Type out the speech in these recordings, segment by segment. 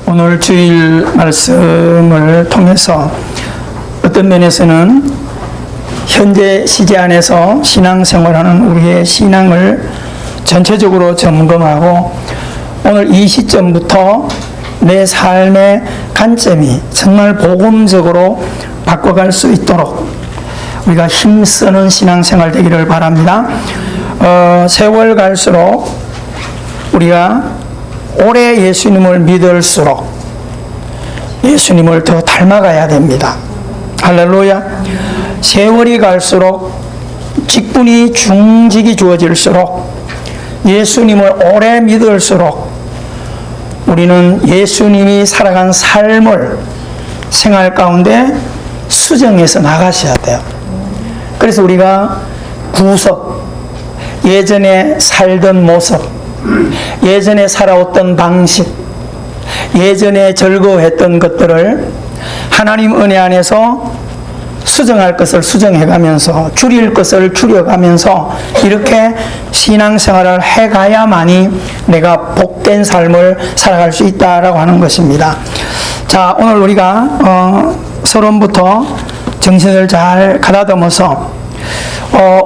오늘 주일 말씀을 통해서 어떤 면에서는 현재 시제 안에서 신앙생활하는 우리의 신앙을 전체적으로 점검하고 오늘 이 시점부터 내 삶의 관점이 정말 복음적으로 바꿔갈 수 있도록 우리가 힘쓰는 신앙생활 되기를 바랍니다. 세월 갈수록 우리가 오래 예수님을 믿을수록 예수님을 더 닮아가야 됩니다. 할렐루야. 세월이 갈수록 직분이 중직이 주어질수록 예수님을 오래 믿을수록 우리는 예수님이 살아간 삶을 생활 가운데 수정해서 나가셔야 돼요. 그래서 우리가 구석, 예전에 살던 모습, 예전에 살아왔던 방식, 예전에 즐거워했던 것들을 하나님 은혜 안에서 수정할 것을 수정해가면서 줄일 것을 줄여가면서 이렇게 신앙생활을 해가야만이 내가 복된 삶을 살아갈 수 있다라고 하는 것입니다. 자, 오늘 우리가 서론부터 정신을 잘 가다듬어서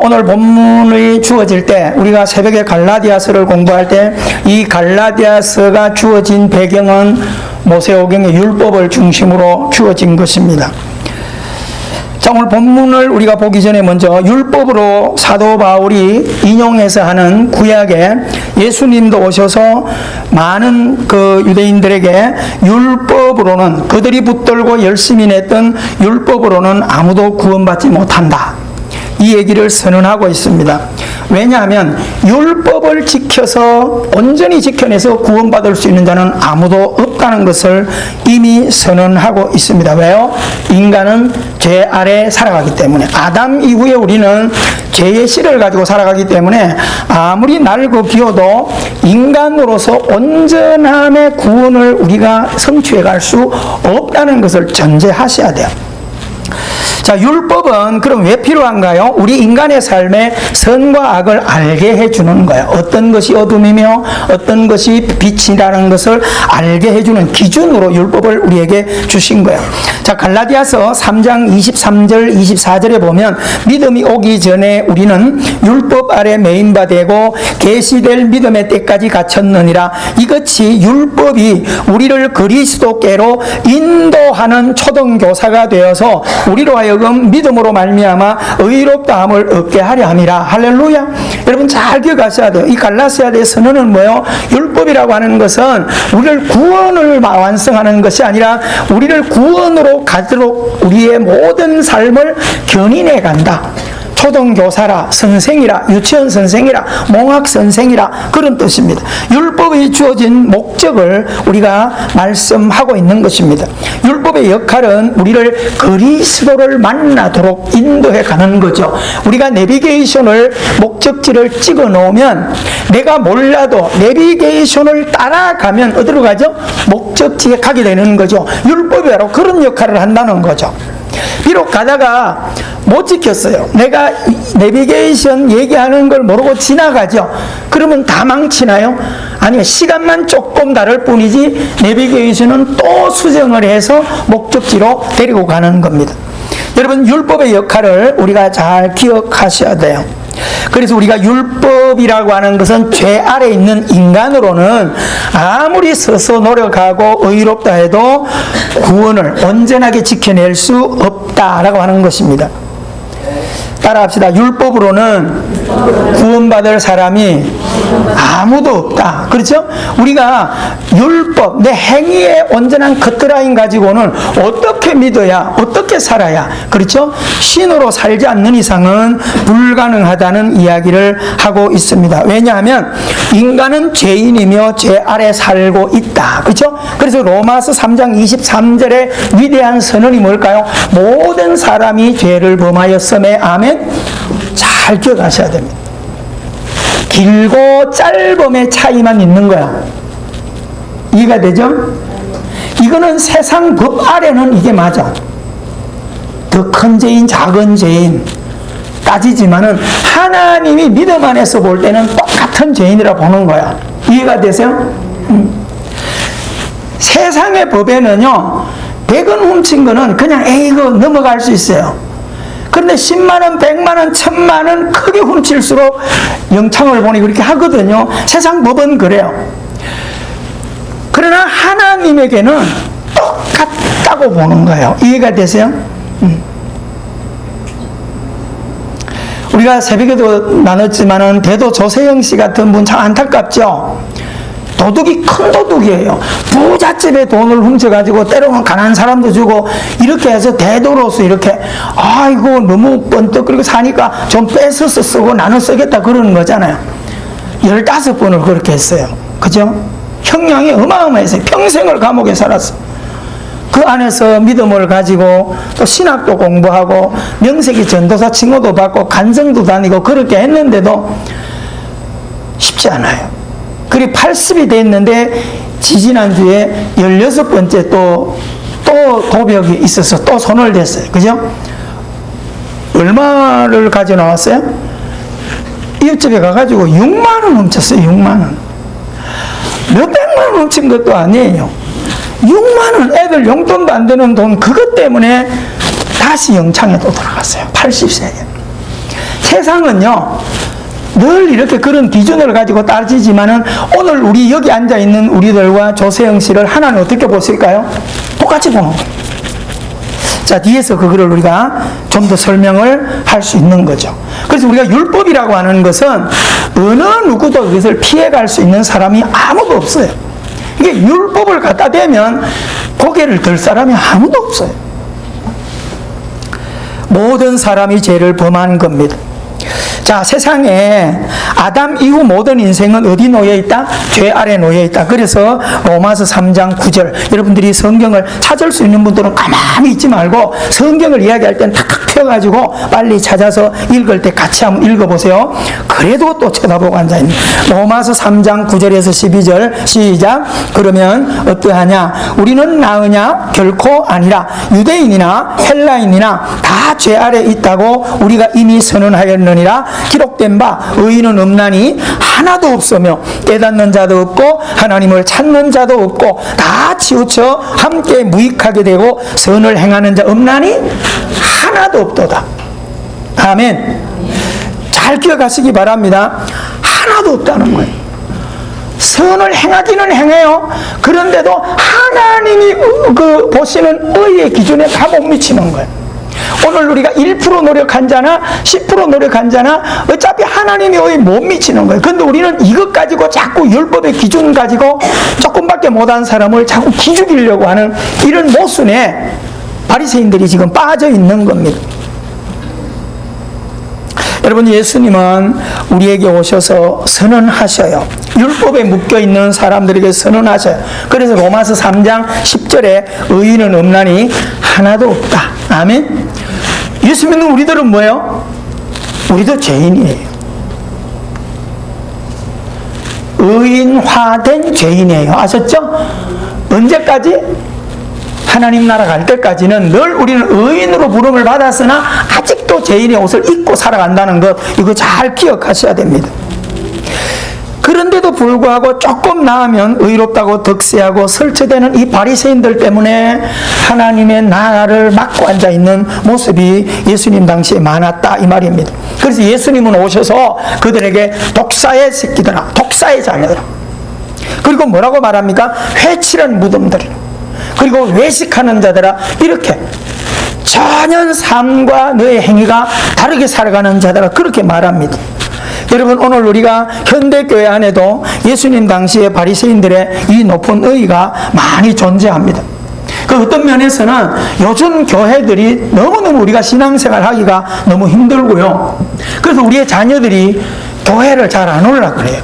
오늘 본문이 주어질 때 우리가 새벽에 갈라디아서를 공부할 때 이 갈라디아서가 주어진 배경은 모세오경의 율법을 중심으로 주어진 것입니다. 자, 오늘 본문을 우리가 보기 전에 먼저 율법으로 사도 바울이 인용해서 하는 구약에 예수님도 오셔서 많은 그 유대인들에게 율법으로는 그들이 붙들고 열심히 냈던 율법으로는 아무도 구원받지 못한다. 이 얘기를 선언하고 있습니다. 왜냐하면 율법을 지켜서 온전히 지켜내서 구원받을 수 있는 자는 아무도 없다는 것을 이미 선언하고 있습니다. 왜요? 인간은 죄 아래 살아가기 때문에, 아담 이후에 우리는 죄의 씨를 가지고 살아가기 때문에 아무리 날고 기어도 인간으로서 온전함의 구원을 우리가 성취해 갈 수 없다는 것을 전제하셔야 돼요. 자, 율법은 그럼 왜 필요한가요? 우리 인간의 삶에 선과 악을 알게 해주는 거예요. 어떤 것이 어둠이며 어떤 것이 빛이라는 것을 알게 해주는 기준으로 율법을 우리에게 주신 거예요. 자, 갈라디아서 3장 23절 24절에 보면 믿음이 오기 전에 우리는 율법 아래 매인바 되고 계시될 믿음의 때까지 갇혔느니라. 이것이 율법이 우리를 그리스도께로 인도하는 초등교사가 되어서 우리로 하여금 믿음으로 말미암아 의롭다함을 얻게 하려 함이라. 할렐루야. 여러분 잘 기억하셔야 돼요. 이 갈라디아서의 선언은 뭐예요? 율법이라고 하는 것은 우리를 구원을 완성하는 것이 아니라 우리를 구원으로 가도록 우리의 모든 삶을 견인해 간다. 초등교사라, 선생이라, 유치원 선생이라, 몽학 선생이라, 그런 뜻입니다. 율법이 주어진 목적을 우리가 말씀하고 있는 것입니다. 율법의 역할은 우리를 그리스도를 만나도록 인도해 가는 거죠. 우리가 내비게이션을 목적지를 찍어 놓으면 내가 몰라도 내비게이션을 따라가면 어디로 가죠? 목적지에 가게 되는 거죠. 율법이 바로 그런 역할을 한다는 거죠. 비록 가다가 못 지켰어요. 내가 내비게이션 얘기하는 걸 모르고 지나가죠. 그러면 다 망치나요? 아니요. 시간만 조금 다를 뿐이지 내비게이션은 또 수정을 해서 목적지로 데리고 가는 겁니다. 여러분, 율법의 역할을 우리가 잘 기억하셔야 돼요. 그래서 우리가 율법이라고 하는 것은 죄 아래 있는 인간으로는 아무리 서서 노력하고 의롭다 해도 구원을 온전하게 지켜낼 수 없다라고 하는 것입니다. 따라합시다. 율법으로는 구원받을 사람이 아무도 없다. 그렇죠? 우리가 율법, 내 행위의 온전한 커트라인 가지고는 어떻게 믿어야, 어떻게 살아야, 그렇죠? 신으로 살지 않는 이상은 불가능하다는 이야기를 하고 있습니다. 왜냐하면 인간은 죄인이며 죄 아래 살고 있다. 그렇죠? 그래서 로마서 3장 23절의 위대한 선언이 뭘까요? 모든 사람이 죄를 범하였음에 아멘. 잘 기억하셔야 됩니다. 길고 짧음의 차이만 있는 거야. 이해가 되죠? 이거는 세상 법 아래는 이게 맞아. 더 큰 죄인, 작은 죄인 따지지만은 하나님이 믿음 안에서 볼 때는 똑같은 죄인이라 보는 거야. 이해가 되세요? 세상의 법에는요, 100원 훔친 거는 그냥 이거 넘어갈 수 있어요. 그런데 10만원, 100만원, 1000만원 크게 훔칠수록 영창을 보내고 그렇게 하거든요. 세상 법은 그래요. 그러나 하나님에게는 똑같다고 보는 거예요. 이해가 되세요? 우리가 새벽에도 나눴지만은 대도 조세영 씨 같은 분 참 안타깝죠? 도둑이 큰 도둑이에요. 부잣집에 돈을 훔쳐가지고 때로는 가난한 사람도 주고 이렇게 해서 대도로서 이렇게 아이고 너무 번떡거리고 사니까 좀 뺏어서 쓰고 나눠 쓰겠다 그러는 거잖아요. 15번을 그렇게 했어요. 그죠? 형량이 어마어마했어요. 평생을 감옥에 살았어요. 그 안에서 믿음을 가지고 또 신학도 공부하고 명색이 전도사 칭호도 받고 간성도 다니고 그렇게 했는데도 쉽지 않아요. 그리고 80이 됐는데 지지난주에 16번째 또 도벽이 있어서 또 손을 댔어요. 그죠? 얼마를 가져 나왔어요? 이웃집에 가가지고 6만원 훔쳤어요. 6만원. 몇백만원 훔친 것도 아니에요. 6만원, 애들 용돈도 안 되는 돈, 그것 때문에 다시 영창에 또 돌아갔어요. 80세에. 세상은요, 늘 이렇게 그런 기준을 가지고 따지지만은 오늘 우리 여기 앉아있는 우리들과 조세영 씨를 하나는 어떻게 보실까요? 똑같이 보는 거예요. 자, 뒤에서 그거를 우리가 좀 더 설명을 할 수 있는 거죠. 그래서 우리가 율법이라고 하는 것은 어느 누구도 그것을 피해갈 수 있는 사람이 아무도 없어요. 이게 율법을 갖다 대면 고개를 들 사람이 아무도 없어요. 모든 사람이 죄를 범한 겁니다. 자, 세상에 아담 이후 모든 인생은 어디 놓여 있다? 죄 아래 놓여 있다. 그래서 로마서 3장 9절, 여러분들이 성경을 찾을 수 있는 분들은 가만히 있지 말고 성경을 이야기할 땐 탁탁 펴가지고 빨리 찾아서 읽을 때 같이 한번 읽어보세요. 그래도 또 쳐다보고 앉아있는 로마서 3장 9절에서 12절 시작. 그러면 어떠하냐? 우리는 나으냐? 결코 아니라 유대인이나 헬라인이나 다 죄 아래 있다고 우리가 이미 선언하였느니라. 기록된 바 의인은 없나니 하나도 없으며 깨닫는 자도 없고 하나님을 찾는 자도 없고 다 치우쳐 함께 무익하게 되고 선을 행하는 자 없나니 하나도 없도다. 아멘. 잘 기억하시기 바랍니다. 하나도 없다는 거예요. 선을 행하기는 행해요. 그런데도 하나님이 보시는 의의 기준에 다 못 미치는 거예요. 오늘 우리가 1% 노력한 자나 10% 노력한 자나 어차피 하나님의 의에 못 미치는 거예요. 그런데 우리는 이것 가지고 자꾸 율법의 기준 가지고 조금밖에 못한 사람을 자꾸 기죽이려고 하는 이런 모순에 바리새인들이 지금 빠져 있는 겁니다. 여러분, 예수님은 우리에게 오셔서 선언하셔요. 율법에 묶여있는 사람들에게 선언하셔요. 그래서 로마서 3장 10절에 의인은 없나니 하나도 없다. 아멘. 예수 믿는 우리들은 뭐예요? 우리도 죄인이에요. 의인화된 죄인이에요. 아셨죠? 언제까지? 하나님 나라 갈 때까지는 늘 우리는 의인으로 부름을 받았으나 아직도 죄인의 옷을 입고 살아간다는 것, 이거 잘 기억하셔야 됩니다. 그런데도 불구하고 조금 나으면 의롭다고 득세하고 설치되는 이 바리새인들 때문에 하나님의 나라를 막고 앉아있는 모습이 예수님 당시에 많았다, 이 말입니다. 그래서 예수님은 오셔서 그들에게 독사의 새끼들아, 독사의 자녀들아, 그리고 뭐라고 말합니까? 회칠한 무덤들이라, 그리고 외식하는 자들아, 이렇게 전혀 삶과 너의 행위가 다르게 살아가는 자들아, 그렇게 말합니다. 여러분, 오늘 우리가 현대교회 안에도 예수님 당시에 바리새인들의 이 높은 의의가 많이 존재합니다. 그 어떤 면에서는 요즘 교회들이 너무너무 우리가 신앙생활 하기가 너무 힘들고요. 그래서 우리의 자녀들이 교회를 잘 안 오려고 그래요.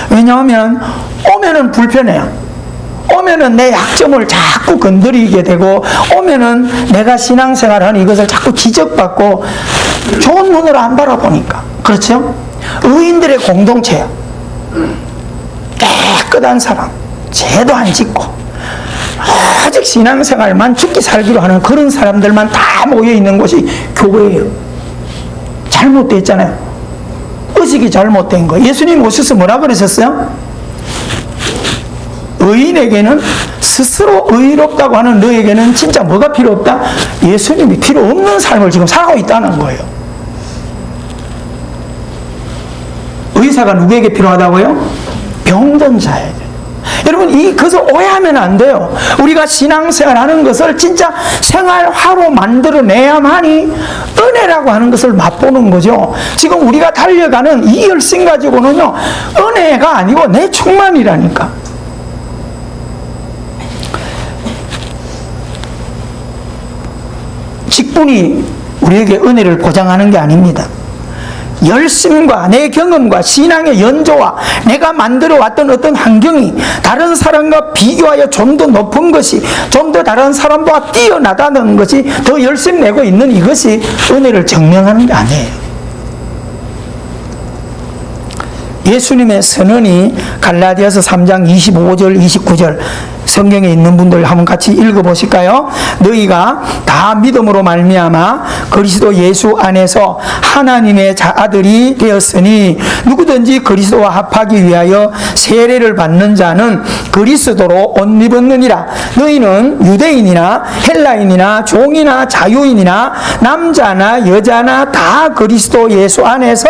왜냐하면 오면은 불편해요. 오면은 내 약점을 자꾸 건드리게 되고, 오면은 내가 신앙생활하는 이것을 자꾸 지적받고 좋은 눈으로 안 바라보니까. 그렇죠? 의인들의 공동체야. 깨끗한 사람, 죄도 안 짓고 오직 신앙생활만 죽기 살기로 하는 그런 사람들만 다 모여있는 곳이 교회예요. 잘못됐잖아요. 의식이 잘못된 거. 예수님 오셔서 뭐라 그러셨어요? 의인에게는, 스스로 의롭다고 하는 너에게는 진짜 뭐가 필요 없다? 예수님이 필요 없는 삶을 지금 살아가고 있다는 거예요. 의사가 누구에게 필요하다고요? 병든 자에게. 여러분, 그것을 오해하면 안 돼요. 우리가 신앙생활 하는 것을 진짜 생활화로 만들어내야만이 은혜라고 하는 것을 맛보는 거죠. 지금 우리가 달려가는 이 열심 가지고는요, 은혜가 아니고 내 충만이라니까. 직분이 우리에게 은혜를 보장하는 게 아닙니다. 열심과 내 경험과 신앙의 연조와 내가 만들어 왔던 어떤 환경이 다른 사람과 비교하여 좀 더 높은 것이, 좀 더 다른 사람보다 뛰어나다는 것이 더 열심 내고 있는 이것이 은혜를 증명하는 게 아니에요. 예수님의 선언이 갈라디아서 3장 25절 29절 성경에 있는 분들 한번 같이 읽어보실까요? 너희가 다 믿음으로 말미암아 그리스도 예수 안에서 하나님의 아들이 되었으니 누구든지 그리스도와 합하기 위하여 세례를 받는 자는 그리스도로 옷 입었느니라. 너희는 유대인이나 헬라인이나 종이나 자유인이나 남자나 여자나 다 그리스도 예수 안에서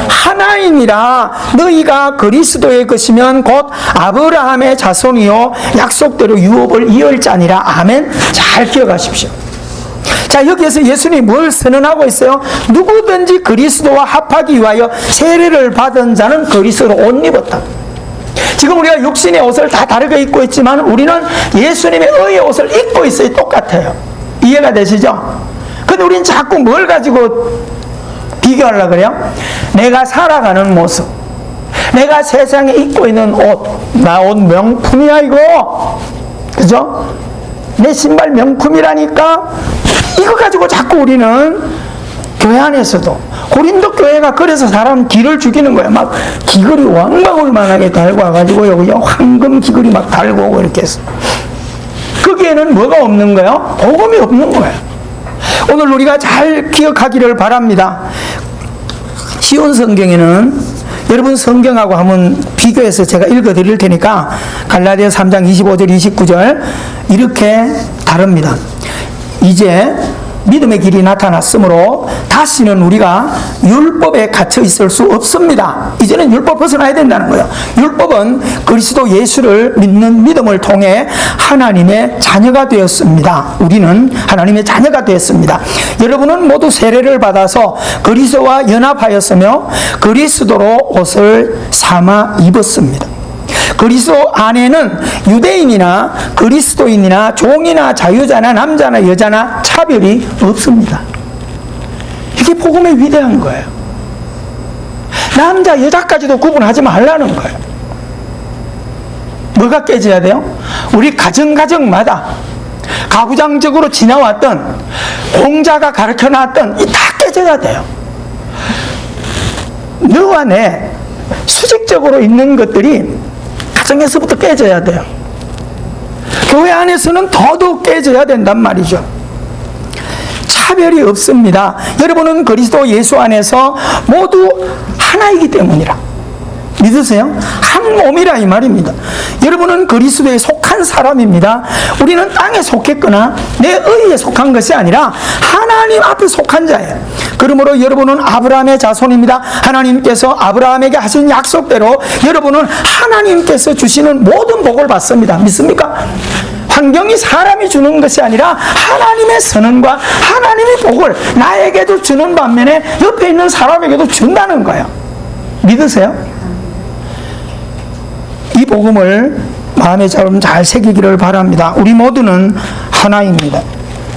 하나이니라. 너희가 그리스도의 것이면 곧 아브라함의 자손이요 약속대로 유업을 이을 자니라. 아멘. 잘 기억하십시오. 자, 여기에서 예수님이 뭘 선언하고 있어요? 누구든지 그리스도와 합하기 위하여 세례를 받은 자는 그리스도로 옷 입었다. 지금 우리가 육신의 옷을 다 다르게 입고 있지만 우리는 예수님의 의의 옷을 입고 있어요. 똑같아요. 이해가 되시죠? 근데 우리는 자꾸 뭘 가지고 비교하려고 그래요? 내가 살아가는 모습, 내가 세상에 입고 있는 옷, 나 옷 명품이야 이거, 그죠? 내 신발 명품이라니까. 이거 가지고 자꾸 우리는 교회 안에서도, 고린도 교회가 그래서 사람 기를 죽이는 거예요. 막 귀걸이 왕방울만하게 달고 와가지고 여기 황금 귀걸이 막 달고 오고 이렇게 해서. 거기에는 뭐가 없는 거예요? 복음이 없는 거예요. 오늘 우리가 잘 기억하기를 바랍니다. 시온 성경에는, 여러분 성경하고 한번 비교해서 제가 읽어 드릴 테니까 갈라디아 3장 25절 29절 이렇게 다릅니다. 이제 믿음의 길이 나타났으므로 다시는 우리가 율법에 갇혀 있을 수 없습니다. 이제는 율법 벗어나야 된다는 거예요. 율법은 그리스도 예수를 믿는 믿음을 통해 하나님의 자녀가 되었습니다. 우리는 하나님의 자녀가 되었습니다. 여러분은 모두 세례를 받아서 그리스도와 연합하였으며 그리스도로 옷을 삼아 입었습니다. 그리스도 안에는 유대인이나 그리스도인이나 종이나 자유자나 남자나 여자나 차별이 없습니다. 이게 복음의 위대한 거예요. 남자 여자까지도 구분하지 말라는 거예요. 뭐가 깨져야 돼요? 우리 가정마다 가부장적으로 지나왔던, 공자가 가르쳐놨던 이 다 깨져야 돼요. 너와 내 수직적으로 있는 것들이 가정에서부터 깨져야 돼요. 교회 안에서는 더더욱 깨져야 된단 말이죠. 차별이 없습니다. 여러분은 그리스도 예수 안에서 모두 하나이기 때문이라. 믿으세요? 한 몸이라 이 말입니다. 여러분은 그리스도에 속한 사람입니다. 우리는 땅에 속했거나 내 의에 속한 것이 아니라 하나님 앞에 속한 자예요. 그러므로 여러분은 아브라함의 자손입니다. 하나님께서 아브라함에게 하신 약속대로 여러분은 하나님께서 주시는 모든 복을 받습니다. 믿습니까? 환경이 사람이 주는 것이 아니라 하나님의 선언과 하나님의 복을 나에게도 주는 반면에 옆에 있는 사람에게도 준다는 거예요. 믿으세요? 이 복음을 마음에 좀 잘 새기기를 바랍니다. 우리 모두는 하나입니다.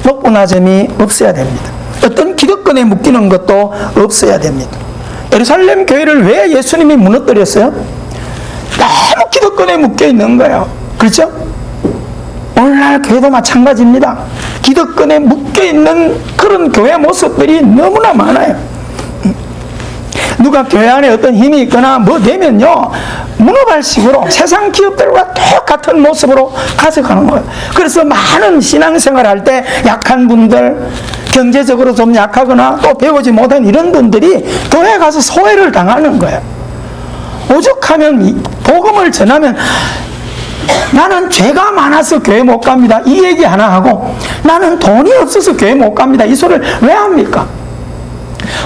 높고 낮음이 없어야 됩니다. 어떤 기득권에 묶이는 것도 없어야 됩니다. 예루살렘 교회를 왜 예수님이 무너뜨렸어요? 너무 기득권에 묶여 있는 거예요. 그렇죠? 오늘날 교회도 마찬가지입니다. 기득권에 묶여 있는 그런 교회 모습들이 너무나 많아요. 누가 교회 안에 어떤 힘이 있거나 뭐 되면요, 문어발식으로 세상 기업들과 똑같은 모습으로 가져가는 거예요. 그래서 많은 신앙생활 할 때 약한 분들, 경제적으로 좀 약하거나 또 배우지 못한 이런 분들이 교회에 가서 소외를 당하는 거예요. 오죽하면 복음을 전하면 나는 죄가 많아서 교회 못 갑니다. 이 얘기 하나 하고 나는 돈이 없어서 교회 못 갑니다. 이 소리를 왜 합니까?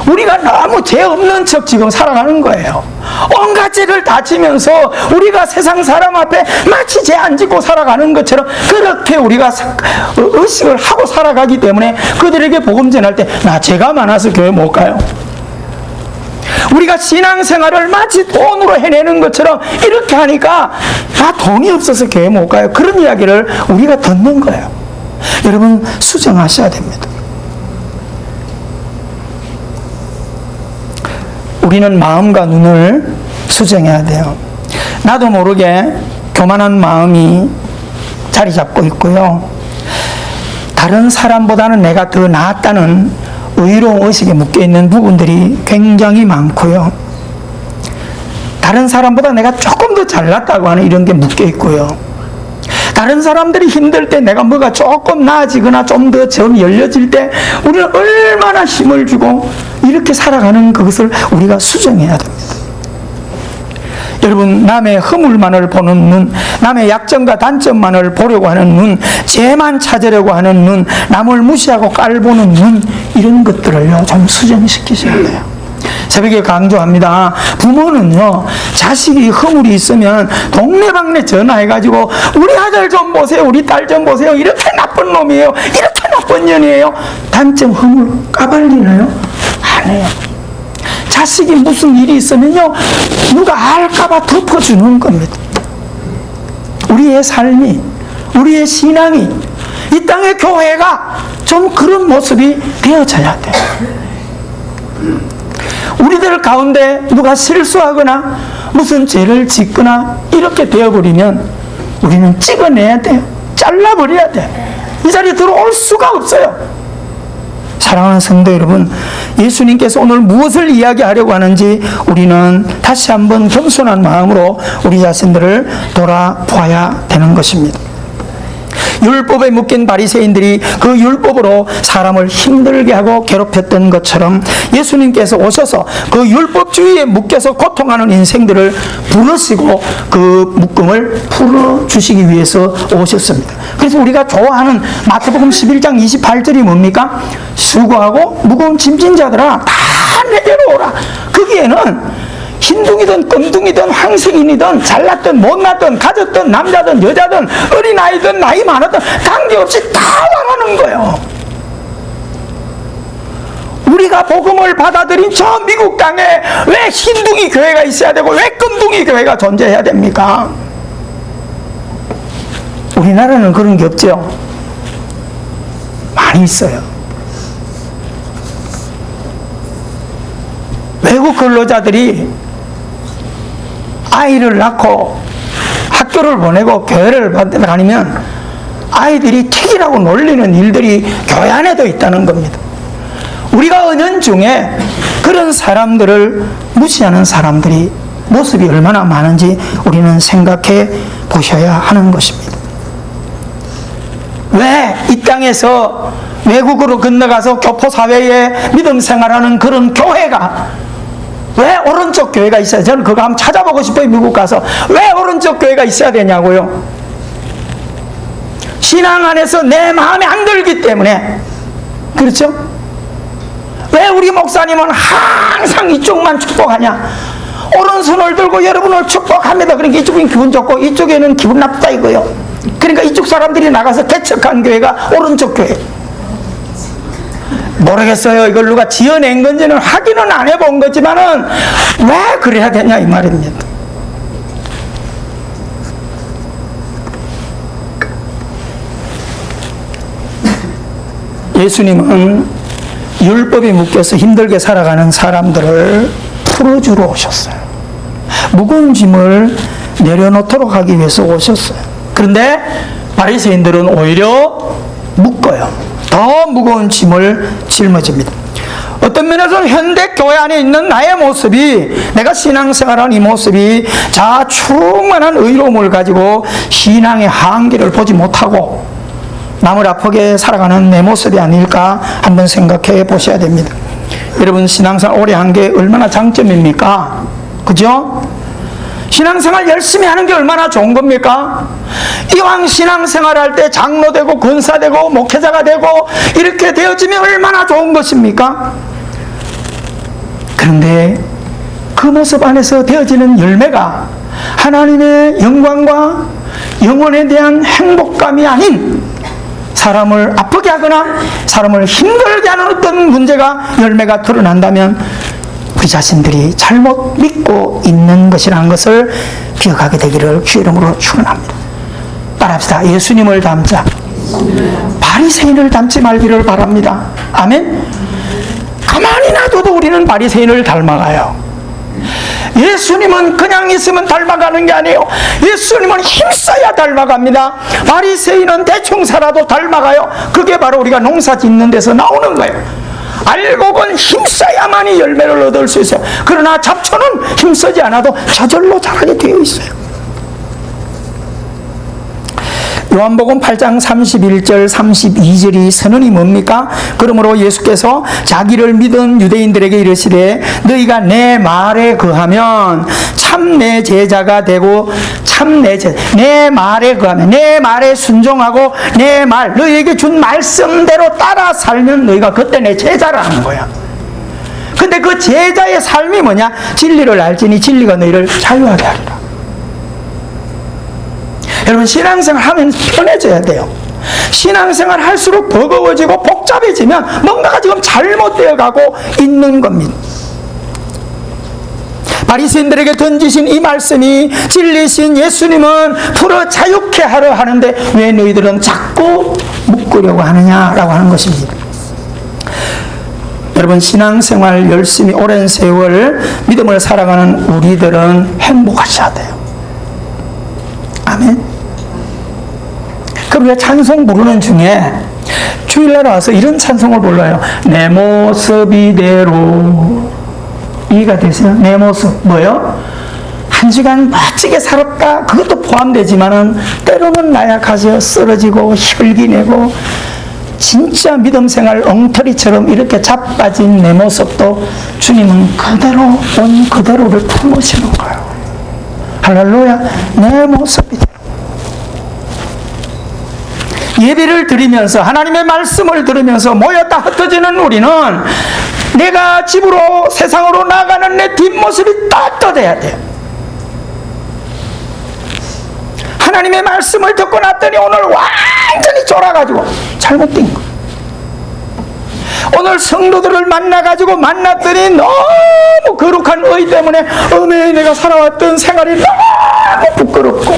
우리가 너무 죄 없는 척 지금 살아가는 거예요. 온갖 죄를 다 지면서 우리가 세상 사람 앞에 마치 죄 안 짓고 살아가는 것처럼 그렇게 우리가 의식을 하고 살아가기 때문에 그들에게 복음 전할 때 나 죄가 많아서 교회 못 가요. 우리가 신앙생활을 마치 돈으로 해내는 것처럼 이렇게 하니까 나 돈이 없어서 교회 못 가요. 그런 이야기를 우리가 듣는 거예요. 여러분 수정하셔야 됩니다. 우리는 마음과 눈을 수정해야 돼요. 나도 모르게 교만한 마음이 자리 잡고 있고요. 다른 사람보다는 내가 더 낫다는 의로운 의식에 묶여있는 부분들이 굉장히 많고요. 다른 사람보다 내가 조금 더 잘났다고 하는 이런 게 묶여있고요. 다른 사람들이 힘들 때 내가 뭐가 조금 나아지거나 좀 더 점 열려질 때 우리는 얼마나 힘을 주고 이렇게 살아가는 그것을 우리가 수정해야 됩니다. 여러분, 남의 허물만을 보는 눈, 남의 약점과 단점만을 보려고 하는 눈, 죄만 찾으려고 하는 눈, 남을 무시하고 깔보는 눈, 이런 것들을요 좀 수정시키셔야 돼요. 새벽에 강조합니다. 부모는요, 자식이 허물이 있으면 동네방네 전화해가지고 우리 아들 좀 보세요, 우리 딸 좀 보세요, 이렇게 나쁜 놈이에요, 이렇게 나쁜 년이에요. 단점 허물 까발리나요? 안 해요. 자식이 무슨 일이 있으면요, 누가 알까봐 덮어주는 겁니다. 우리의 삶이, 우리의 신앙이, 이 땅의 교회가 좀 그런 모습이 되어져야 돼요. 우리들 가운데 누가 실수하거나 무슨 죄를 짓거나 이렇게 되어버리면 우리는 찍어내야 돼요. 잘라버려야 돼요. 이 자리에 들어올 수가 없어요. 사랑하는 성도 여러분, 예수님께서 오늘 무엇을 이야기하려고 하는지 우리는 다시 한번 겸손한 마음으로 우리 자신들을 돌아봐야 되는 것입니다. 율법에 묶인 바리새인들이 그 율법으로 사람을 힘들게 하고 괴롭혔던 것처럼 예수님께서 오셔서 그 율법주의에 묶여서 고통하는 인생들을 부르시고 그 묶음을 풀어주시기 위해서 오셨습니다. 그래서 우리가 좋아하는 마태복음 11장 28절이 뭡니까? 수고하고 무거운 짐진 자들아 다 내게로 오라. 거기에는 흰둥이든 검둥이든 황색인이든 잘났든 못났든 가졌든 남자든 여자든 어린아이든 나이 많았든 관계없이 다 와라는 거예요. 우리가 복음을 받아들인 저 미국 땅에 왜 흰둥이 교회가 있어야 되고 왜 검둥이 교회가 존재해야 됩니까? 우리나라는 그런 게 없죠. 많이 있어요. 외국 근로자들이 아이를 낳고 학교를 보내고 교회를 다니면 아이들이 틱이라고 놀리는 일들이 교회 안에도 있다는 겁니다. 우리가 은연중에 그런 사람들을 무시하는 사람들이 모습이 얼마나 많은지 우리는 생각해 보셔야 하는 것입니다. 왜 이 땅에서 외국으로 건너가서 교포사회에 믿음 생활하는 그런 교회가 왜 오른쪽 교회가 있어야, 저는 그거 한번 찾아보고 싶어요. 미국 가서 왜 오른쪽 교회가 있어야 되냐고요. 신앙 안에서 내 마음에 안 들기 때문에. 그렇죠? 왜 우리 목사님은 항상 이쪽만 축복하냐? 오른손을 들고 여러분을 축복합니다. 그러니까 이쪽은 기분 좋고 이쪽에는 기분 나쁘다 이거요. 그러니까 이쪽 사람들이 나가서 개척한 교회가 오른쪽 교회. 모르겠어요. 이걸 누가 지어낸 건지는 확인은 안 해본 거지만은 왜 그래야 되냐 이 말입니다. 예수님은 율법에 묶여서 힘들게 살아가는 사람들을 풀어주러 오셨어요. 무거운 짐을 내려놓도록 하기 위해서 오셨어요. 그런데 바리새인들은 오히려 묶어요. 더 무거운 짐을 짊어집니다. 어떤 면에서는 현대 교회 안에 있는 나의 모습이, 내가 신앙생활하는 이 모습이 자 충만한 의로움을 가지고 신앙의 한계를 보지 못하고 남을 아프게 살아가는 내 모습이 아닐까 한번 생각해 보셔야 됩니다. 여러분, 신앙생활 오래 한 게 얼마나 장점입니까? 그죠? 신앙생활 열심히 하는 게 얼마나 좋은 겁니까? 이왕 신앙생활 할 때 장로 되고 권사 되고 목회자가 되고 이렇게 되어지면 얼마나 좋은 것입니까? 그런데 그 모습 안에서 되어지는 열매가 하나님의 영광과 영혼에 대한 행복감이 아닌 사람을 아프게 하거나 사람을 힘들게 하는 어떤 문제가 열매가 드러난다면 우리 자신들이 잘못 믿고 있는 것이라는 것을 기억하게 되기를 주 이름으로 축원합니다. 따라합시다. 예수님을 닮자. 바리새인을 닮지 말기를 바랍니다. 아멘. 가만히 놔둬도 우리는 바리새인을 닮아가요. 예수님은 그냥 있으면 닮아가는 게 아니에요. 예수님은 힘써야 닮아갑니다. 바리새인은 대충 살아도 닮아가요. 그게 바로 우리가 농사 짓는 데서 나오는 거예요. 알곡은 힘써야만이 열매를 얻을 수 있어요. 그러나 잡초는 힘쓰지 않아도 저절로 자라게 되어 있어요. 요한복음 8장 31절 32절이 선언이 뭡니까? 그러므로 예수께서 자기를 믿은 유대인들에게 이르시되 너희가 내 말에 거하면 참 내 제자가 되고 참 내 말에 거하면 내 말에 순종하고 내 말 너희에게 준 말씀대로 따라 살면 너희가 그때 내 제자라는 거야. 근데 그 제자의 삶이 뭐냐? 진리를 알지니 진리가 너희를 자유하게 하리라. 여러분, 신앙생활 하면 편해져야 돼요. 신앙생활 할수록 버거워지고 복잡해지면 뭔가가 지금 잘못되어 가고 있는 겁니다. 바리새인들에게 던지신 이 말씀이 진리신 예수님은 풀어 자유케 하려 하는데 왜 너희들은 자꾸 묶으려고 하느냐라고 하는 것입니다. 여러분, 신앙생활 열심히 오랜 세월 믿음을 살아가는 우리들은 행복하셔야 돼요. 아멘. 그리고 찬송 부르는 중에 주일날 와서 이런 찬송을 불러요. 내 모습 이대로. 이해가 되세요? 내 모습 뭐요? 한 시간 멋지게 살았다 그것도 포함되지만은 때로는 나약하죠. 쓰러지고 혈기 내고 진짜 믿음 생활 엉터리처럼 이렇게 자빠진 내 모습도 주님은 그대로 온 그대로를 품으시는 거예요. 할렐루야. 내 모습이 예배를 드리면서 하나님의 말씀을 들으면서 모였다 흩어지는 우리는 내가 집으로 세상으로 나가는 내 뒷모습이 떳떳해야 돼요. 하나님의 말씀을 듣고 났더니 오늘 완전히 쫄아가지고 잘못된 거예요. 오늘 성도들을 만나가지고 만났더니 너무 거룩한 의 때문에 어메 내가 살아왔던 생활이 너무 부끄럽고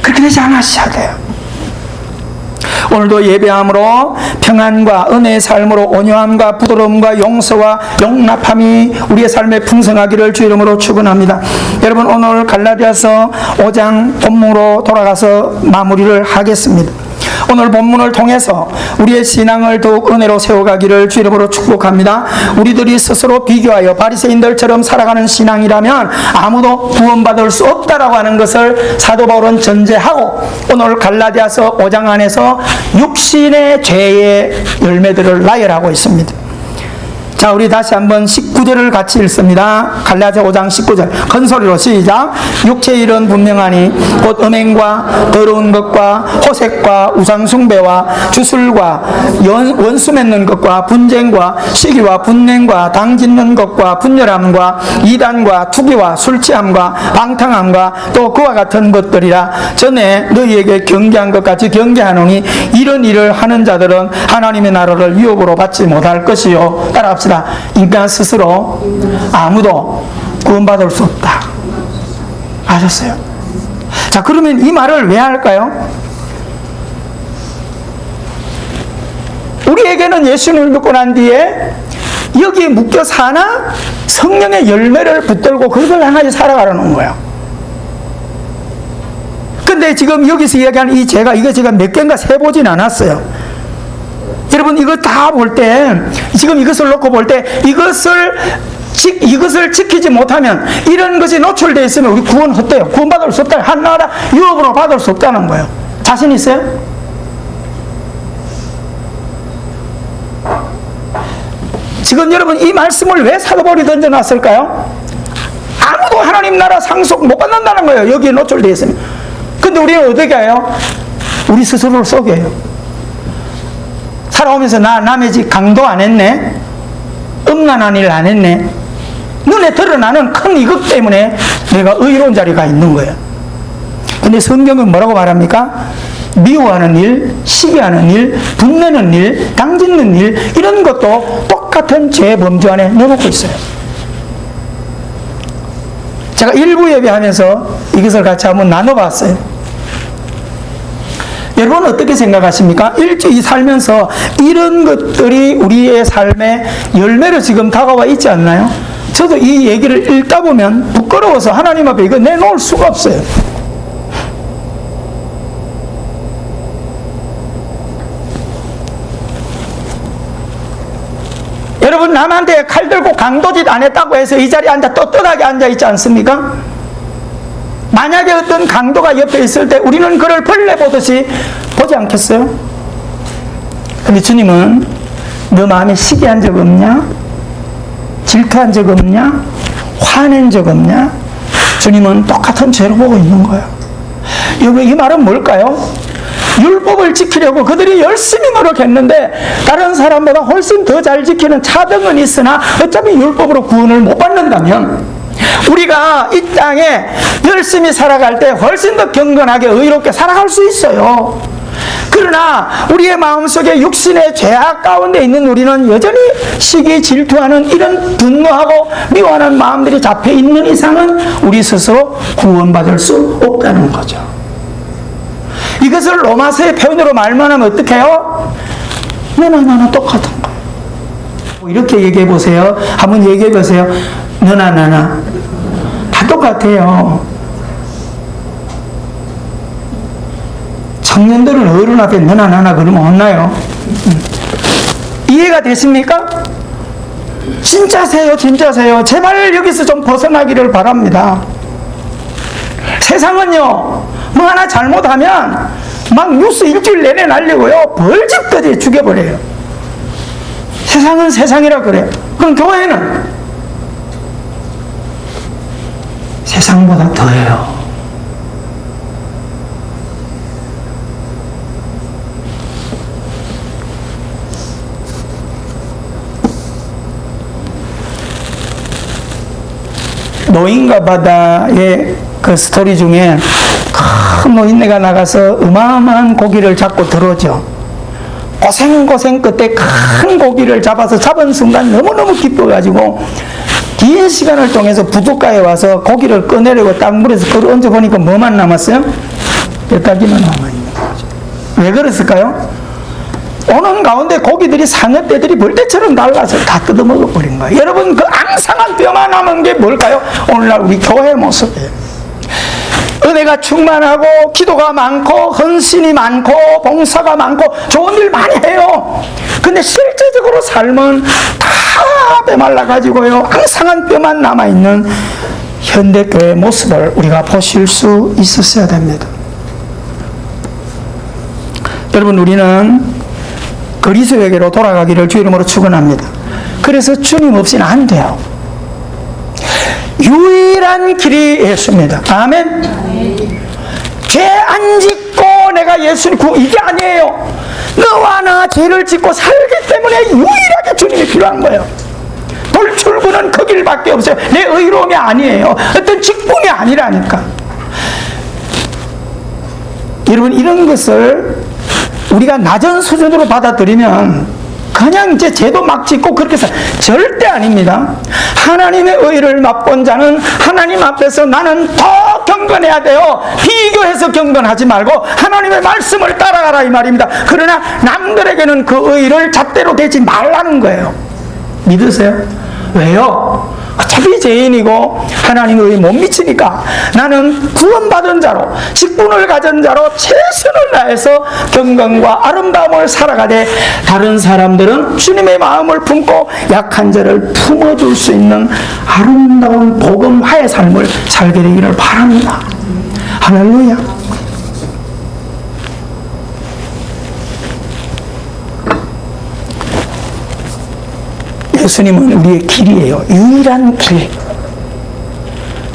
그렇게 되지 않으셔야 돼요. 오늘도 예배함으로 평안과 은혜의 삶으로 온유함과 부드러움과 용서와 용납함이 우리의 삶에 풍성하기를 주 이름으로 축원합니다. 여러분, 오늘 갈라디아서 5장 본문으로 돌아가서 마무리를 하겠습니다. 오늘 본문을 통해서 우리의 신앙을 더욱 은혜로 세워가기를 주 이름으로 축복합니다. 우리들이 스스로 비교하여 바리새인들처럼 살아가는 신앙이라면 아무도 구원받을 수 없다라고 하는 것을 사도 바울은 전제하고 오늘 갈라디아서 5장 안에서 육신의 죄의 열매들을 나열하고 있습니다. 자, 우리 다시 한번 19절을 같이 읽습니다. 갈라디아 5장 19절 큰 소리로 시작. 육체의 일은 분명하니 곧 음행과 더러운 것과 호색과 우상숭배와 주술과 원수 맺는 것과 분쟁과 시기와 분냉과 당짓는 것과 분열함과 이단과 투기와 술취함과 방탕함과 또 그와 같은 것들이라. 전에 너희에게 경계한 것 같이 경계하노니 이런 일을 하는 자들은 하나님의 나라를 유업으로 받지 못할 것이요. 따라합시다. 인간 스스로 아무도 구원받을 수 없다. 아셨어요? 자, 그러면 이 말을 왜 할까요? 우리에게는 예수님을 믿고 난 뒤에 여기에 묶여 사나 성령의 열매를 붙들고 그걸 향하여 살아가려는 거예요. 근데 지금 여기서 이야기하는 이 죄가 이거 제가 몇 개인가 세보진 않았어요. 여러분, 이거 다 볼 때, 지금 이것을 놓고 볼 때, 이것을 지키지 못하면, 이런 것이 노출되어 있으면 우리 구원 헛돼요. 구원받을 수 없다. 한 나라 유업으로 받을 수 없다는 거예요. 자신 있어요? 지금 여러분, 이 말씀을 왜 사도 바울이 던져놨을까요? 아무도 하나님 나라 상속 못 받는다는 거예요. 여기에 노출되어 있으면. 근데 우리는 어떻게 해요? 우리 스스로를 속여요. 살아오면서 나 남의 집 강도 안 했네, 음란한 일 안 했네, 눈에 드러나는 큰 이것 때문에 내가 의로운 자리가 있는 거예요. 근데 성경은 뭐라고 말합니까? 미워하는 일, 시기하는 일, 분내는 일, 당짓는 일, 이런 것도 똑같은 죄 범주 안에 넣어놓고 있어요. 제가 일부 예배하면서 이것을 같이 한번 나눠봤어요. 여러분 어떻게 생각하십니까? 일주일 살면서 이런 것들이 우리의 삶의 열매로 지금 다가와 있지 않나요? 저도 이 얘기를 읽다 보면 부끄러워서 하나님 앞에 이거 내놓을 수가 없어요. 여러분, 남한테 칼 들고 강도짓 안 했다고 해서 이 자리에 앉아 떳떳하게 앉아 있지 않습니까? 만약에 어떤 강도가 옆에 있을 때 우리는 그를 벌레 보듯이 보지 않겠어요? 근데 주님은 너 마음에 시기한 적 없냐? 질투한 적 없냐? 화낸 적 없냐? 주님은 똑같은 죄로 보고 있는 거예요. 이 말은 뭘까요? 율법을 지키려고 그들이 열심히 노력했는데 다른 사람보다 훨씬 더 잘 지키는 차등은 있으나 어차피 율법으로 구원을 못 받는다면 우리가 이 땅에 열심히 살아갈 때 훨씬 더 경건하게 의롭게 살아갈 수 있어요. 그러나 우리의 마음속에 육신의 죄악 가운데 있는 우리는 여전히 시기, 질투하는 이런 분노하고 미워하는 마음들이 잡혀 있는 이상은 우리 스스로 구원받을 수 없다는 거죠. 이것을 로마서의 표현으로 말만 하면 어떻게 해요? 너나 똑같은 거. 이렇게 얘기해 보세요. 한번 얘기해 보세요. 너나 나나 다 똑같아요. 청년들은 어른 앞에 너나 나나 그러면 혼나요. 이해가 되십니까? 진짜세요, 진짜세요. 제발 여기서 좀 벗어나기를 바랍니다. 세상은요, 뭐 하나 잘못하면 막 뉴스 일주일 내내 날리고요, 벌집까지 죽여버려요. 세상은 세상이라 그래요. 그럼 교회는 세상보다 더해요. 노인과 바다의 그 스토리 중에 큰 노인네가 나가서 어마어마한 고기를 잡고 들어오죠. 고생 끝에 큰 고기를 잡은 순간 너무너무 기뻐가지고 긴 시간을 통해서 부둣가에 와서 고기를 꺼내려고 딱 물에서 끌어 얹어보니까 뭐만 남았어요? 뼈다귀만 남아있는 거죠. 왜 그랬을까요? 오는 가운데 고기들이 상어 떼들이 벌떼처럼 날라서 다 뜯어먹어버린 거예요. 여러분, 그 앙상한 뼈만 남은 게 뭘까요? 오늘날 우리 교회의 모습이에요. 은혜가 충만하고 기도가 많고 헌신이 많고 봉사가 많고 좋은 일 많이 해요. 근데 실제적으로 삶은 다 메말라가지고요, 앙상한 뼈만 남아있는 현대교회의 모습을 우리가 보실 수 있었어야 됩니다. 여러분, 우리는 그리스도에게로 돌아가기를 주 이름으로 축원합니다. 그래서 주님 없이는 안 돼요. 유일한 길이 예수입니다. 아멘. 죄 안 짓고 내가 예수님 이게 아니에요. 너와 나 죄를 짓고 살기 때문에 유일하게 주님이 필요한 거예요. 돌출구는 그 길밖에 없어요. 내 의로움이 아니에요. 어떤 직분이 아니라니까. 여러분, 이런 것을 우리가 낮은 수준으로 받아들이면 그냥 이제 죄도 막 짓고 그렇게 해서 절대 아닙니다. 하나님의 의를 맛본 자는 하나님 앞에서 나는 더 경건해야 돼요. 비교해서 경건하지 말고 하나님의 말씀을 따라가라, 이 말입니다. 그러나 남들에게는 그 의를 잣대로 대지 말라는 거예요. 믿으세요? 왜요? 어차피 죄인이고 하나님의 의 못 미치니까 나는 구원받은 자로, 직분을 가진 자로 최선을 다해서 경건과 아름다움을 살아가되 다른 사람들은 주님의 마음을 품고 약한 자를 품어줄 수 있는 아름다운 복음화의 삶을 살게 되기를 바랍니다. 할렐루야. 예수님은 우리의 길이에요. 유일한 길.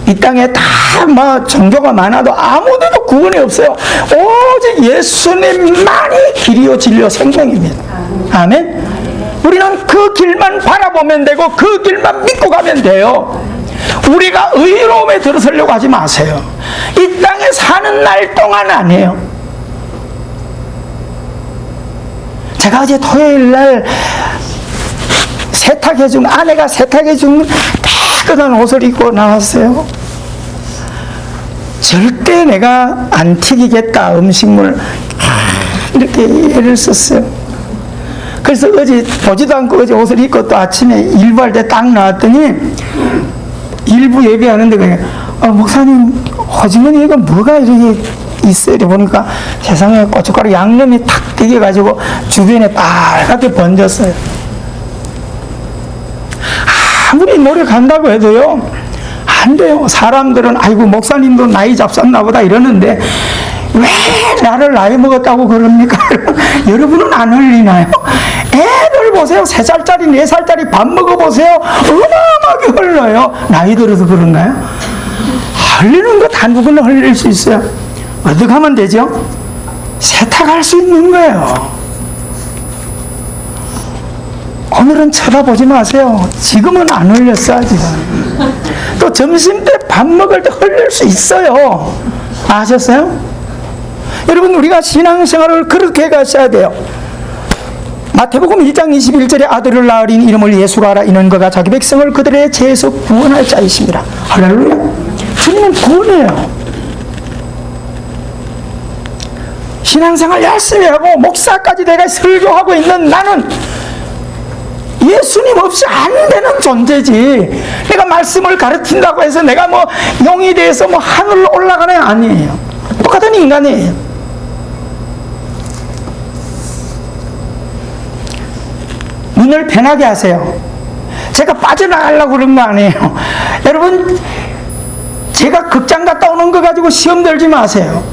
이 땅에 다 뭐 종교가 많아도 아무데도 구원이 없어요. 오직 예수님만이 길이요 진리요 생명입니다. 아멘. 우리는 그 길만 바라보면 되고 그 길만 믿고 가면 돼요. 우리가 의로움에 들어서려고 하지 마세요. 이 땅에 사는 날 동안 아니에요. 제가 어제 토요일 날 아내가 세탁해준 깨끗한 옷을 입고 나왔어요. 절대 내가 안 튀기겠다, 음식물. 이렇게 애를 썼어요. 그래서 어제 보지도 않고 어제 옷을 입고 또 아침에 일부할 때 딱 나왔더니 일부 예배하는데 그냥 목사님 오징어 이거 뭐가 이렇게 있어요? 보니까 세상에 고춧가루 양념이 탁 튀겨가지고 주변에 빨갛게 번졌어요. 아무리 노력한다고 해도요 안 돼요. 사람들은 아이고 목사님도 나이 잡섰나 보다 이러는데 왜 나를 나이 먹었다고 그럽니까? 여러분은 안 흘리나요? 애들 보세요. 3살짜리 4살짜리 밥 먹어보세요. 어마어마하게 흘러요. 나이 들어서 그런가요? 흘리는 거 다 누구나 흘릴 수 있어요. 어떻게 하면 되죠? 세탁할 수 있는 거예요. 오늘은 쳐다보지 마세요. 지금은 안 흘렸어 아직은. 또 점심때 밥 먹을 때 흘릴 수 있어요. 아셨어요? 여러분 우리가 신앙생활을 그렇게 가셔야 돼요. 마태복음 1장 21절에 아들을 낳으린 이름을 예수라 하라. 이는 그가 자기 백성을 그들의 죄에서 구원할 자이십니다. 할렐루야. 주님은 구원해요. 신앙생활 열심히 하고 목사까지 내가 설교하고 있는 나는 예수님 없이 안 되는 존재지. 내가 말씀을 가르친다고 해서 내가 뭐 용이 돼서 뭐 하늘로 올라가는 게 아니에요. 똑같은 인간이에요. 눈을 편하게 하세요. 제가 빠져나가려고 그런 거 아니에요. 여러분 제가 극장 갔다 오는 거 가지고 시험 들지 마세요.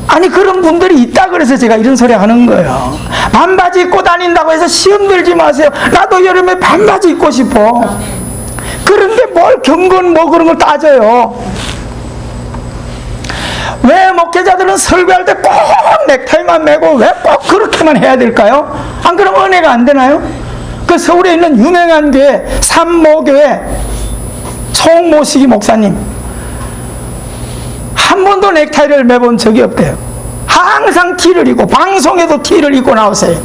아니 그런 분들이 있다 그래서 제가 이런 소리 하는 거예요. 반바지 입고 다닌다고 해서 시험 들지 마세요. 나도 여름에 반바지 입고 싶어. 그런데 뭘 경건 뭐 그런 걸 따져요. 왜 목회자들은 설교할 때 꼭 넥타이만 매고 왜 꼭 그렇게만 해야 될까요? 안 그러면 은혜가 안 되나요? 그 서울에 있는 유명한 교회 삼모교회 총모시기 목사님 한 번도 넥타이를 매본 적이 없대요. 항상 티를 입고 방송에도 티를 입고 나오세요.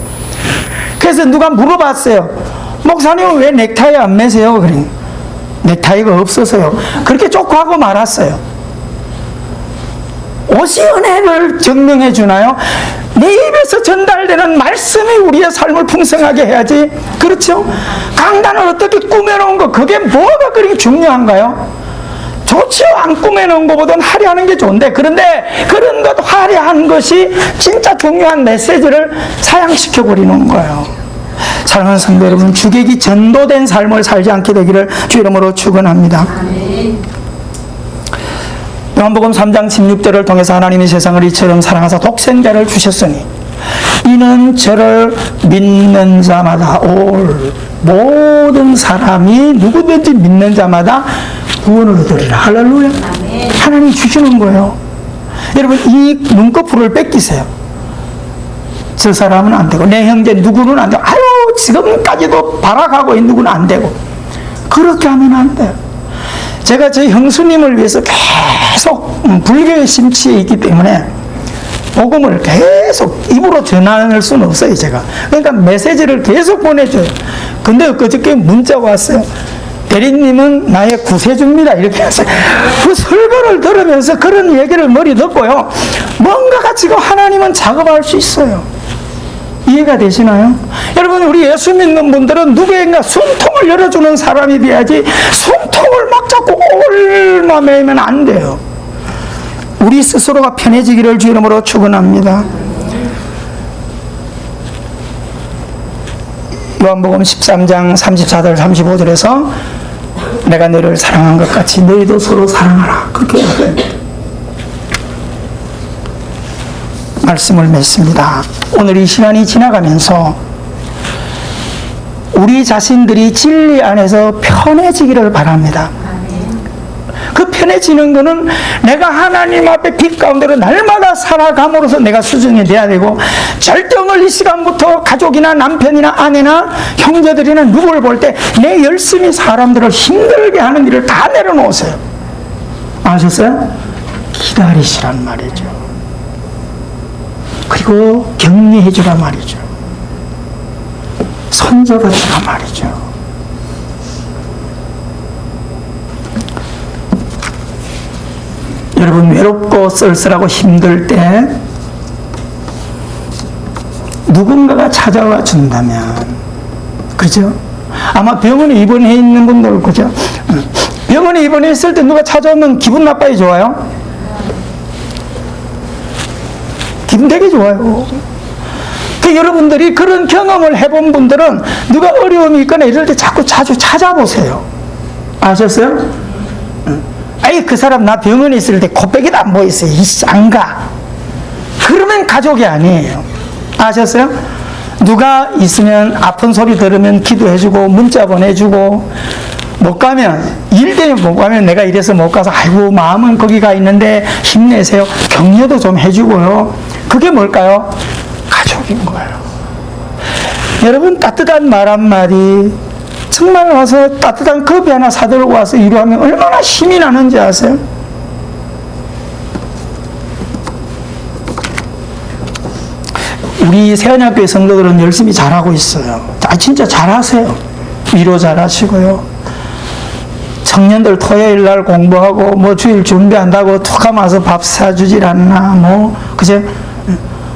그래서 누가 물어봤어요. 목사님은 왜 넥타이 안 매세요? 그러니 넥타이가 없어서요. 그렇게 쫓고 말았어요. 옷이 은혜를 증명해 주나요? 내 입에서 전달되는 말씀이 우리의 삶을 풍성하게 해야지. 그렇죠? 강단을 어떻게 꾸며놓은 거 그게 뭐가 그렇게 중요한가요? 좋죠. 안 꾸며놓은 것보다는 화려하는 게 좋은데 그런데 그런 것 화려한 것이 진짜 중요한 메시지를 사양시켜버리는 거예요. 사랑하는 성도 여러분, 주객이 전도된 삶을 살지 않게 되기를 주 이름으로 축원합니다. 요한복음 3장 16절을 통해서 하나님이 세상을 이처럼 사랑하사 독생자를 주셨으니 이는 저를 믿는 자마다 모든 사람이 누구든지 믿는 자마다 구원을 얻으리라. 할렐루야. 하나님이 주시는 거예요. 여러분 이 눈꺼풀을 뺏기세요. 저 사람은 안 되고 내 형제 누구는 안 되고 아유 지금까지도 발악하고 있는 누구는 안 되고 그렇게 하면 안 돼요. 제가 제 형수님을 위해서 계속 불교의 심취에 있기 때문에 복음을 계속 입으로 전할 수는 없어요. 제가 그러니까 메시지를 계속 보내줘요. 근데 그저께 문자가 왔어요. 대리님은 나의 구세주입니다. 이렇게 하세요. 그 설교를 들으면서 그런 얘기를 머리 듣고요. 뭔가가 지금 하나님은 작업할 수 있어요. 이해가 되시나요? 여러분 우리 예수 믿는 분들은 누구인가 숨통을 열어주는 사람이 돼야지 숨통을 막 잡고 올마매면 안 돼요. 우리 스스로가 편해지기를 주 이름으로 축원합니다. 요한복음 13장 34절 35절에서 내가 너를 사랑한 것 같이 너희도 서로 사랑하라 그렇게 해요. 말씀을 맺습니다. 오늘 이 시간이 지나가면서 우리 자신들이 진리 안에서 편해지기를 바랍니다. 그 편해지는 것은 내가 하나님 앞에 빛 가운데로 날마다 살아감으로써 내가 수준이 돼야 되고, 절대응을 이 시간부터 가족이나 남편이나 아내나 형제들이나 누구를 볼 때 내 열심히 사람들을 힘들게 하는 일을 다 내려놓으세요. 아셨어요? 기다리시란 말이죠. 그리고 격려해 주란 말이죠. 손잡아 주란 말이죠. 여러분, 외롭고 쓸쓸하고 힘들 때 누군가가 찾아와 준다면, 그죠? 아마 병원에 입원해 있는 분들, 그죠? 병원에 입원해 있을 때 누가 찾아오면 기분 나빠요, 좋아요? 기분 되게 좋아요. 그 여러분들이 그런 경험을 해본 분들은 누가 어려움이 있거나 이럴 때 자주 찾아보세요. 아셨어요? 아이, 그 사람 나 병원에 있을 때 코빼기도 안 보였어요. 안 가. 그러면 가족이 아니에요. 아셨어요? 누가 있으면 아픈 소리 들으면 기도해주고 문자 보내주고, 못 가면, 일 때문에 못 가면 내가 이래서 못 가서 아이고 마음은 거기 가 있는데 힘내세요. 격려도 좀 해주고요. 그게 뭘까요? 가족인 거예요. 여러분, 따뜻한 말 한마디, 정말 와서 따뜻한 커피 하나 사들고 와서 위로하면 얼마나 힘이 나는지 아세요? 우리 세안학교의 성도들은 열심히 잘하고 있어요. 진짜 잘하세요. 위로 잘하시고요. 청년들 토요일 날 공부하고 뭐 주일 준비한다고 툭하면 와서 밥 사주질 않나, 그죠?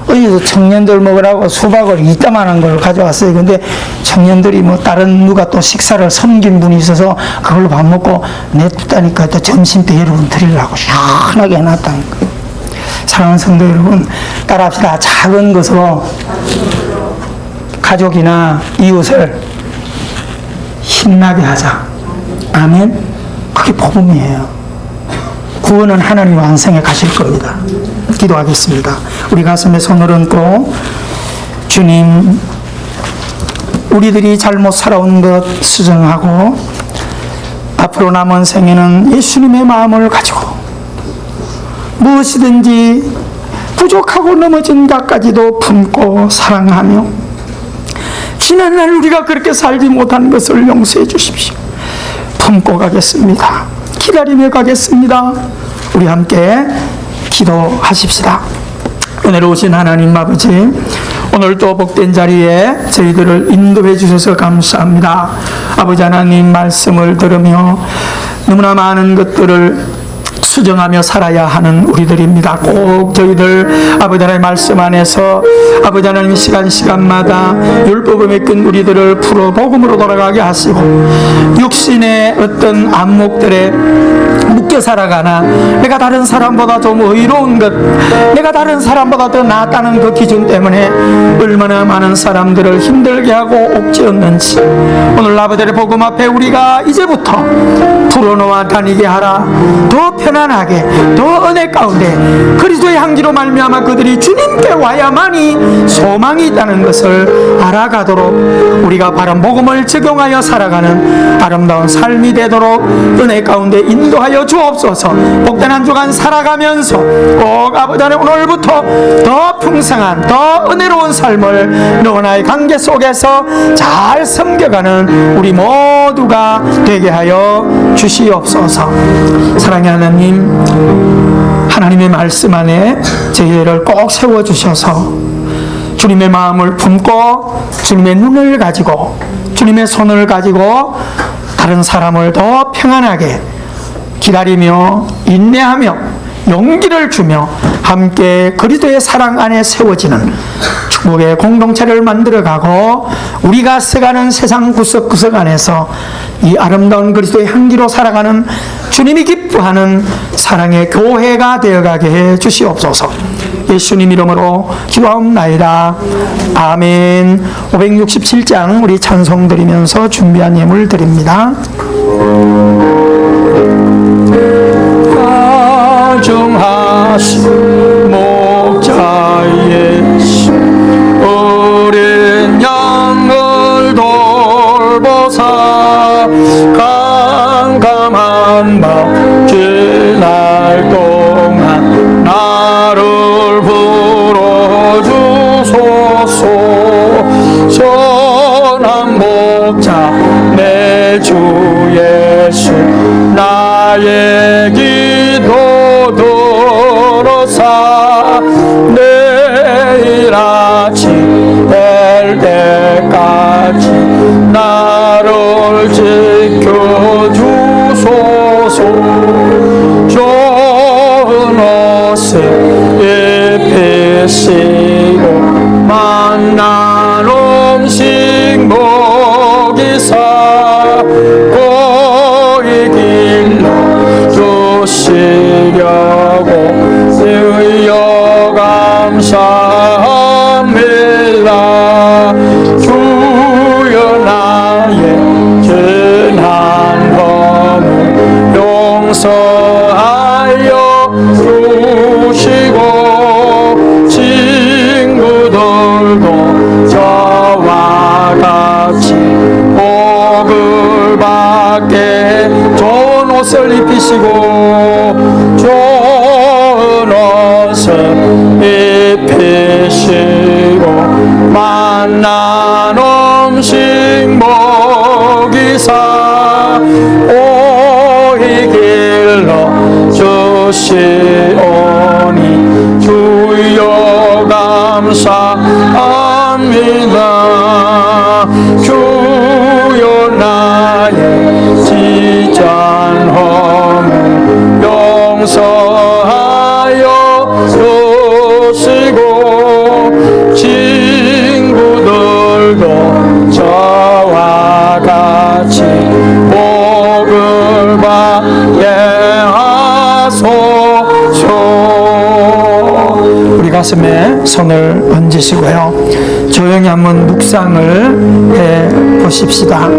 어디서 청년들 먹으라고 수박을 이따만한 걸 가져왔어요. 근데 청년들이 다른 누가 또 식사를 섬긴 분이 있어서 그걸로 밥 먹고 냈다니까, 또 점심 때 여러분 드리려고 시원하게 해놨다니까. 사랑하는 성도 여러분, 따라합시다. 작은 것으로 가족이나 이웃을 힘나게 하자. 아멘. 그게 복음이에요. 구원은 하나님 완성해 가실 겁니다. 기도하겠습니다. 우리 가슴에 손을 얹고, 주님, 우리들이 잘못 살아온 것 수정하고 앞으로 남은 생에는 예수님의 마음을 가지고 무엇이든지 부족하고 넘어진 것까지도 품고 사랑하며, 지난날 우리가 그렇게 살지 못한 것을 용서해 주십시오. 품고 가겠습니다. 기다리며 가겠습니다. 우리 함께 기도하십시다. 은혜로우신 하나님 아버지, 오늘 또 복된 자리에 저희들을 인도해 주셔서 감사합니다. 아버지 하나님, 말씀을 들으며 너무나 많은 것들을 수정하며 살아야 하는 우리들입니다. 꼭 저희들 아버지 하나님의 말씀 안에서 아버지 하나님 시간마다 율법에 묶인 우리들을 풀어 복음으로 돌아가게 하시고, 육신의 어떤 안목들에 묶여 살아가나 내가 다른 사람보다 좀 의로운 것, 내가 다른 사람보다 더 낫다는 그 기준 때문에 얼마나 많은 사람들을 힘들게 하고 옥죄었는지, 오늘 아버지의 복음 앞에 우리가 이제부터 풀어놓아 다니게 하라. 더 편안하게, 더 은혜 가운데 그리스도의 향기로 말미암아 그들이 주님께 와야만이 소망이 있다는 것을 알아가도록 우리가 바른 복음을 적용하여 살아가는 아름다운 삶이 되도록 은혜 가운데 인도하여 주옵소서. 복된 한 주간 살아가면서 꼭 아버지 하나님, 오늘부터 더 풍성한, 더 은혜로운 삶을 너와 나의 관계 속에서 잘 섬겨가는 우리 모두가 되게 하여 주시옵소서. 사랑의 하나님, 하나님의 말씀 안에 저희를 꼭 세워주셔서 주님의 마음을 품고 주님의 눈을 가지고 주님의 손을 가지고 다른 사람을 더 평안하게 기다리며 인내하며 용기를 주며 함께 그리스도의 사랑 안에 세워지는 축복의 공동체를 만들어가고, 우리가 써가는 세상 구석구석 안에서 이 아름다운 그리스도의 향기로 살아가는 주님이 기뻐하는 사랑의 교회가 되어가게 해 주시옵소서. 예수님 이름으로 기도하옵나이다. 아멘. 567장 우리 찬송 드리면서 준비한 예물 드립니다. 가정하신 목자 예수, 어린 양을 도 내 주 예수 나의 기도 들어사 내일 아침 될 때까지 나를 지켜주소서. 좋은 옷을 입히시고 만난 음식 먹이사 고이 길러 주시려고 주여 감사합니다. 주여 나의 지난 범을 용서하여 주시고 친구들도 저와 같이 복을 받게 좋은 옷을 입히시고 좋은 옷을 입히시고 만난 음식 먹이사 오이 길러 주시오니 주여 감사합니다. 주여 나의 지전 허물 용서하여 주시고 친구들도 저와 같이 복을 받게 하소서. 우리 가슴에 손을 얹으시고요, 조용히 한번 묵상을 해 보십시다.